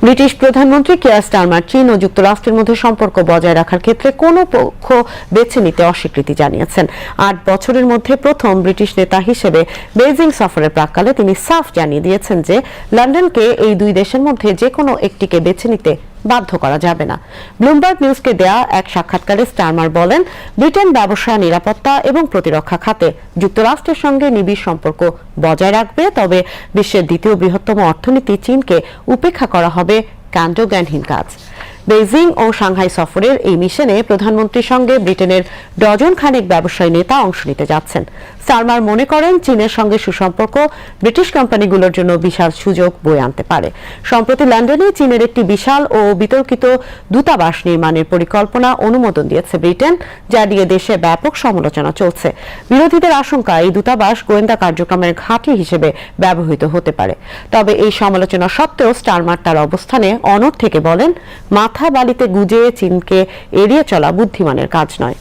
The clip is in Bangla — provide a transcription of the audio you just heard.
ব্রিটিশ প্রধানমন্ত্রী কিয়ার স্টারমার চীন ও যুক্তরাষ্ট্রের মধ্যে সম্পর্ক বজায় রাখার ক্ষেত্রে কোনো পক্ষ বেছে নিতে অস্বীকৃতি জানিয়েছেন। ৮ বছরের মধ্যে প্রথম ব্রিটিশ নেতা হিসেবে বেইজিং সফরের প্রাক্কালে তিনি সাফ জানিয়ে দিয়েছেন যে লন্ডনকে এই দুই দেশের মধ্যে যে কোনো একটিকে বেছে নিতে বাধ্য করা যাবে না। ব্লুমবার্গ নিউজকে দেয়া এক সাক্ষাৎকারে স্টারমার বলেন, ব্রিটেন ব্যবসা, নিরাপত্তা এবং প্রতিরক্ষা খাতে যুক্তরাষ্ট্রের সঙ্গে নিবিড় সম্পর্ক বজায় রাখবে, তবে বিশ্বের দ্বিতীয় বৃহত্তম অর্থনীতি চীনকে উপেক্ষা করা হবে কাণ্ডজ্ঞানহীন কাজ। বেইজিং ও সাংহাই সফরের এই মিশনে প্রধানমন্ত্রীর সঙ্গে ব্রিটেনের ডজন খানেক ব্যবসায়ী নেতা অংশ নিতে যাচ্ছেন। স্টারমার মনে করেন, চীনের সঙ্গে সুসম্পর্ক ব্রিটিশ কোম্পানিগুলোর জন্য বিশাল সুযোগ বয়ে আনতে পারে। সম্প্রতি লন্ডনে চীনের একটি বিশাল ও বিতর্কিত দূতাবাস নির্মাণের পরিকল্পনা অনুমোদন দিয়েছে ব্রিটেন, যা নিয়ে দেশে ব্যাপক সমালোচনা চলছে। বিরোধীদের আশঙ্কা, এই দূতাবাস গোয়েন্দা কার্যক্রমের ঘাঁটি হিসেবে ব্যবহৃত হতে পারে। তবে এই সমালোচনা সত্ত্বেও স্টারমার তার অবস্থানে অনড় থেকে বলেন, মাথা বালিতে গুজে চীনকে এড়িয়ে চলা বুদ্ধিমানের কাজ নয়।